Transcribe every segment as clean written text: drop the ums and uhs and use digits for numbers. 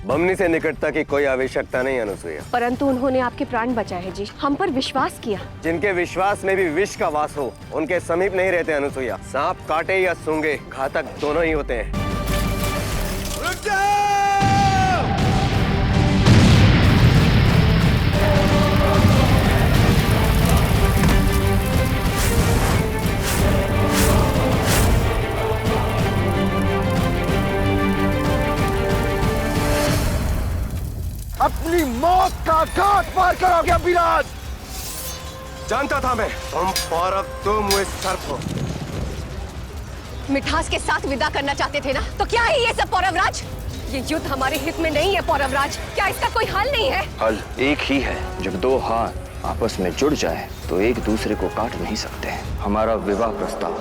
बमनी से निकटता की कोई आवश्यकता नहीं अनुसुईया। परंतु उन्होंने आपके प्राण बचाए हैं जी, हम पर विश्वास किया। जिनके विश्वास में भी विष का वास हो उनके समीप नहीं रहते अनुसुईया। सांप काटे या सूंघे, घातक दोनों ही होते हैं। रुक जाओ! अपनी मौत का घाट पार करोगे अभिराज। जानता था मैं, तुम पौरव, तुम हुए सर्प हो। मिठास के साथ विदा करना चाहते थे ना, तो क्या है ये सब पौरवराज? ये युद्ध हमारे हित में नहीं है पौरवराज। क्या इसका कोई हल नहीं है? हल एक ही है, जब दो हाथ आपस में जुड़ जाए तो एक दूसरे को काट नहीं सकते। हमारा विवाह प्रस्ताव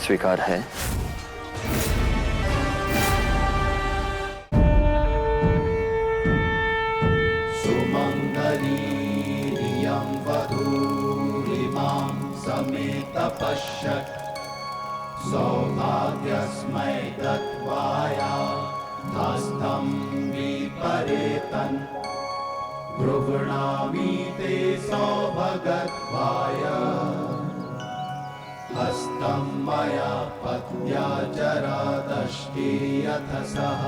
स्वीकार है? पश्यत् सौभाग्यस्मै दत्वाया हस्तं विपरेतन् गृह्णामि ते सौभगत्वाय हस्तं मया पत्या जरादष्टे यथ सः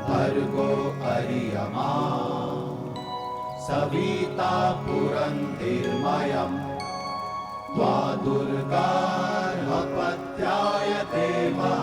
भर्गो अर्यमा सविता पुरन्तिर्मयम् त्वा दुर्गार्हपत्याय देवः।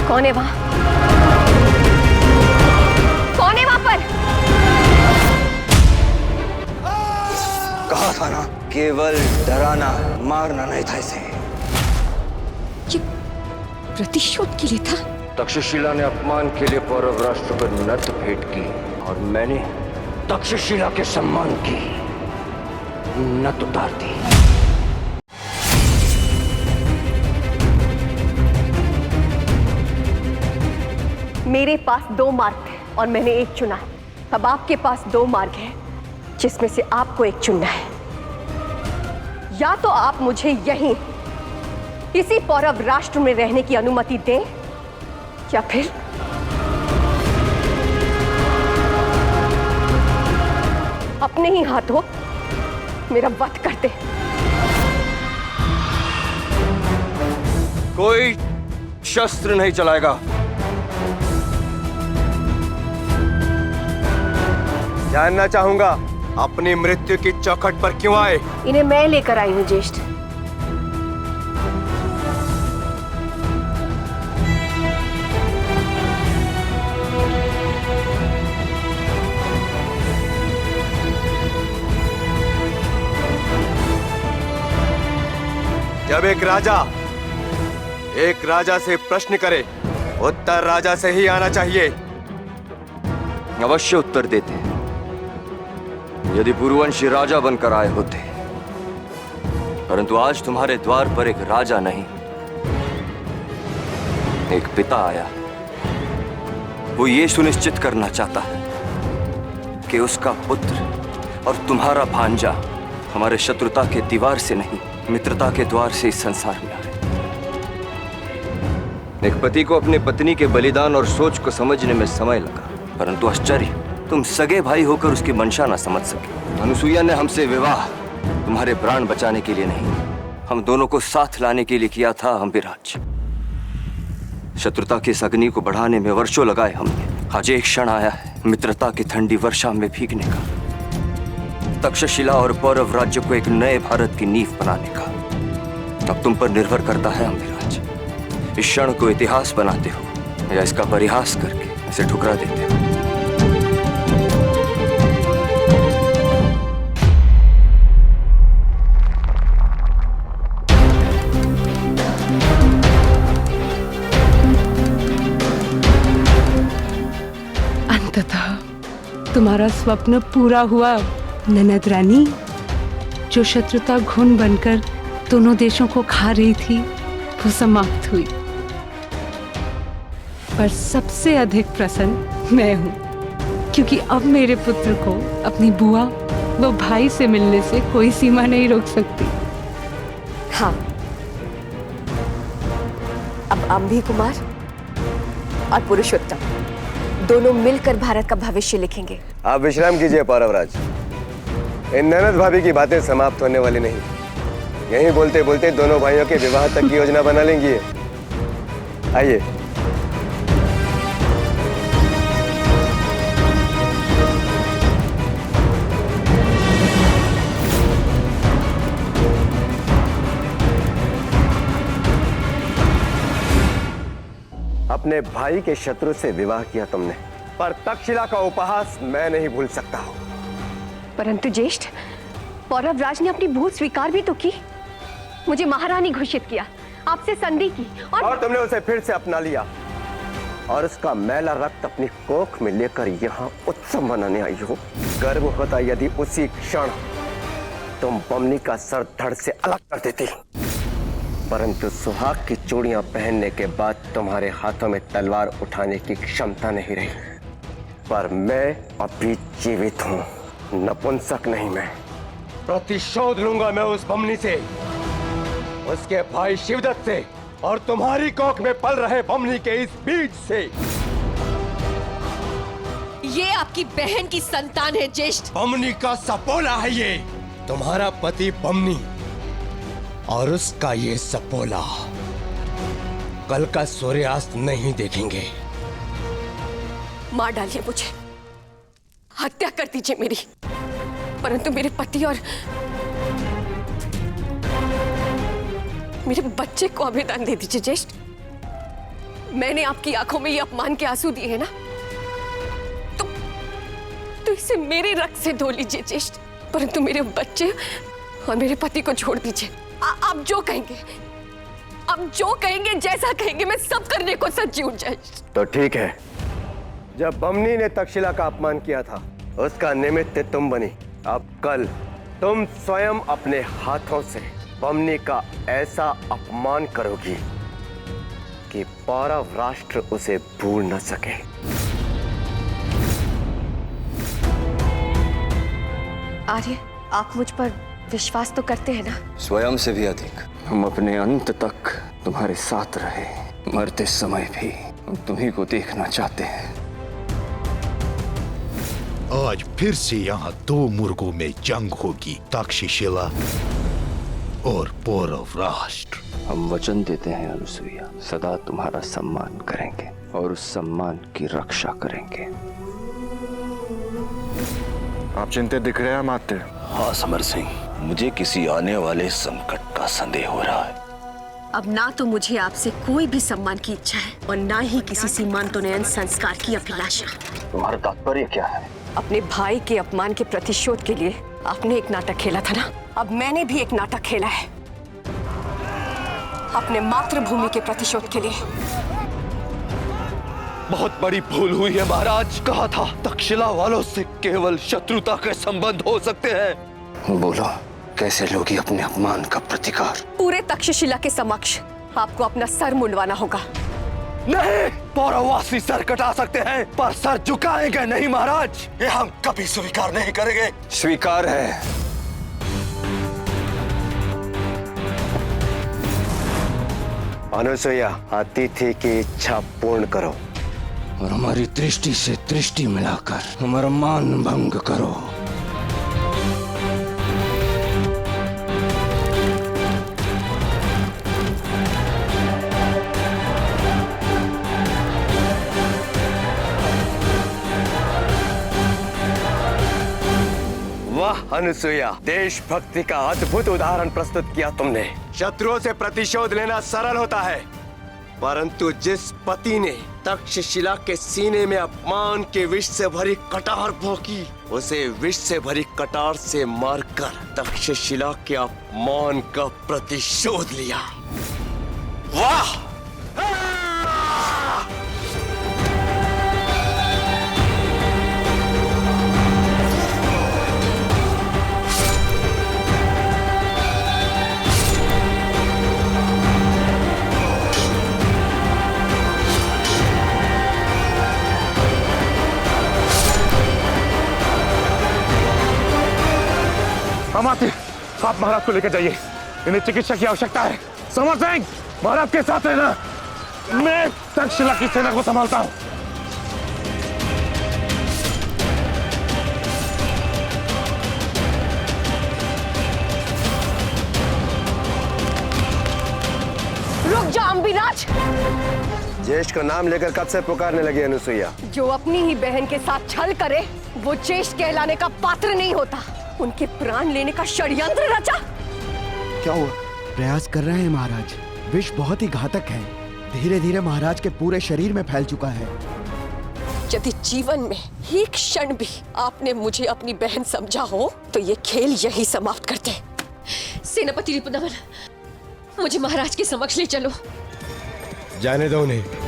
कौन है वहां? कौन है वहां पर? कहा था ना, केवल डराना मारना नहीं था इसे। ये प्रतिशोध के लिए था। तक्षशिला ने अपमान के लिए पौरव राष्ट्र पर नर्त भेंट की और मैंने तक्षशिला के सम्मान की नत उतार दी। मेरे पास दो मार्ग थे और मैंने एक चुना है। अब आपके पास दो मार्ग हैं, जिसमें से आपको एक चुनना है। या तो आप मुझे यहीं इसी पौरव राष्ट्र में रहने की अनुमति दें, या फिर अपने ही हाथों मेरा वध कर दे। कोई शस्त्र नहीं चलाएगा। जानना चाहूंगा अपनी मृत्यु की चौखट पर क्यों आए? इन्हें मैं लेकर आई हूं ज्येष्ठ। जब एक राजा से प्रश्न करे, उत्तर राजा से ही आना चाहिए। अवश्य उत्तर देते हैं, यदि पुरुवंशी राजा बनकर आए होते। परंतु आज तुम्हारे द्वार पर एक राजा नहीं, एक पिता आया। वो ये सुनिश्चित करना चाहता है कि उसका पुत्र और तुम्हारा भांजा हमारे शत्रुता के दीवार से नहीं, मित्रता के द्वार से इस संसार में आए। एक पति को अपनी पत्नी के बलिदान और सोच को समझने में समय लगा, परंतु आश्चर्य, तुम सगे भाई होकर उसकी मंशा न समझ सके। अनुसुईया ने हमसे विवाह तुम्हारे प्राण बचाने के लिए नहीं, हम दोनों को साथ लाने के लिए किया था अम्बिराज। शत्रुता की इस अग्नि को बढ़ाने में वर्षों लगाए हमने। आज एक क्षण आया है मित्रता की ठंडी वर्षा में भीगने का, तक्षशिला और पौरव राज्य को एक नए भारत की नींव बनाने का। अब तुम पर निर्भर करता है अम्बिराज इस क्षण को इतिहास बनाते हो या इसका परिहास करके इसे ठुकरा देते हो? अंततः तुम्हारा स्वप्न पूरा हुआ ननद रानी। जो शत्रुता घुन बनकर दोनों देशों को खा रही थी वो समाप्त हुई। पर सबसे अधिक प्रसन्न मैं हूं, क्योंकि अब मेरे पुत्र को अपनी बुआ व भाई से मिलने से कोई सीमा नहीं रोक सकती। हाँ, अब अम्भी कुमार और पुरुषोत्तम दोनों मिलकर भारत का भविष्य लिखेंगे। आप विश्राम कीजिए पौरवराज। इन ननद भाभी की बातें समाप्त होने वाली नहीं। यहीं बोलते बोलते दोनों भाइयों के विवाह तक की योजना बना लेंगी। आइए। अपने भाई के शत्रु से विवाह किया तुमने, पर तक्षशिला का उपहास मैं नहीं भूल सकता हूं। परंतु ज्येष्ठ, पौरवराज ने अपनी भूल स्वीकार भी तो की। मुझे महारानी घोषित किया, आपसे संधि की और तुमने उसे फिर से अपना लिया और उसका मैला रक्त अपनी कोख में लेकर यहाँ उत्सव मनाने आई हो। गर्व होता यदि उसी क्षण तुम बमनी का सर धड़ से अलग कर देती, परंतु सुहाग की चूड़ियां पहनने के बाद तुम्हारे हाथों में तलवार उठाने की क्षमता नहीं रही। पर मैं अभी जीवित हूं, नपुंसक नहीं। मैं प्रतिशोध लूंगा मैं उस बमनी से, उसके भाई शिवदत्त से और तुम्हारी कोख में पल रहे बमनी के इस बीज से। ये आपकी बहन की संतान है ज्येष्ठ। बमनी का सपोला है ये, तुम्हारा पति बमनी और उसका ये सपोला कल का सूर्यास्त नहीं देखेंगे। मार डालिए मुझे, हत्या कर दीजिए मेरी, परंतु मेरे पति और मेरे बच्चे को आबेदान दे दीजिए ज्येष्ठ। मैंने आपकी आंखों में ये अपमान के आंसू दिए हैं ना, तो इसे मेरे रक्त से धो लीजिए ज्येष्ठ, परंतु मेरे बच्चे और मेरे पति को छोड़ दीजिए। आप जो कहेंगे, आप जो कहेंगे, जैसा कहेंगे, मैं सब करने को सज्जी हूं ज्येष्ठ। तो ठीक है, जब बमनी ने तक्षशिला का अपमान किया था उसका निमित्त तुम बनी। अब कल तुम स्वयं अपने हाथों से बमनी का ऐसा अपमान करोगी कि पौरव राष्ट्र उसे भूल न सके। आर्य, आप मुझ पर विश्वास तो करते हैं ना? स्वयं से भी अधिक। हम अपने अंत तक तुम्हारे साथ रहे, मरते समय भी हम तुम्ही को देखना चाहते हैं। आज फिर से यहाँ दो मुर्गों में जंग होगी, तक्षशिला और पौरव राष्ट्र। हम वचन देते हैं अनुसुईया, सदा तुम्हारा सम्मान करेंगे और उस सम्मान की रक्षा करेंगे। आप चिंतित दिख रहे हैं माते। हाँ समर सिंह, मुझे किसी आने वाले संकट का संदेह हो रहा है। अब ना तो मुझे आपसे कोई भी सम्मान की इच्छा है और ना ही किसी सीमांतोन्नयन संस्कार की अभिलाषा। तुम्हारा तात्पर्य क्या है? अपने भाई के अपमान के प्रतिशोध के लिए आपने एक नाटक खेला था ना, अब मैंने भी एक नाटक खेला है अपने मातृभूमि के प्रतिशोध के लिए। बहुत बड़ी भूल हुई है महाराज। कहा था तक्षशिला वालों से केवल शत्रुता के संबंध हो सकते हैं। बोलो, कैसे लोगी अपने अपमान का प्रतिकार? पूरे तक्षशिला के समक्ष आपको अपना सर मुंडवाना होगा। नहीं, पौरववासी सर कटा सकते हैं पर सर झुकाएंगे नहीं महाराज। ये हम कभी स्वीकार नहीं करेंगे। स्वीकार है। अनुसुईया, अतिथि की इच्छा पूर्ण करो और हमारी दृष्टि से दृष्टि मिलाकर हमारा मान भंग करो। वाह अनुसुईया, देशभक्ति का अद्भुत उदाहरण प्रस्तुत किया तुमने। शत्रुओं से प्रतिशोध लेना सरल होता है, परंतु जिस पति ने तक्षशिला के सीने में अपमान के विष से भरी कटार भोंकी, उसे विष से भरी कटार से मारकर तक्षशिला के अपमान का प्रतिशोध लिया। वाह! अमात्य, आप महाराज को लेकर जाइए, इन्हें चिकित्सा की आवश्यकता है। समर सिंह, महाराज के साथ रहना, मैं तक्षशिला की सेना को संभालता हूँ। रुक जा अम्बिराज। ज्येष्ठ का नाम लेकर कब से पुकारने लगी अनुसुईया? जो अपनी ही बहन के साथ छल करे वो ज्येष्ठ कहलाने का पात्र नहीं होता। उनके प्राण लेने का षड्यंत्र रचा। क्या हुआ? प्रयास कर रहे हैं महाराज। विष बहुत ही घातक है, धीरे धीरे महाराज के पूरे शरीर में फैल चुका है। यदि जीवन में एक क्षण भी आपने मुझे अपनी बहन समझा हो तो ये खेल यही समाप्त करते। सेनापति रिपुदमन, मुझे महाराज के समक्ष ले चलो। जाने दो उन्हें।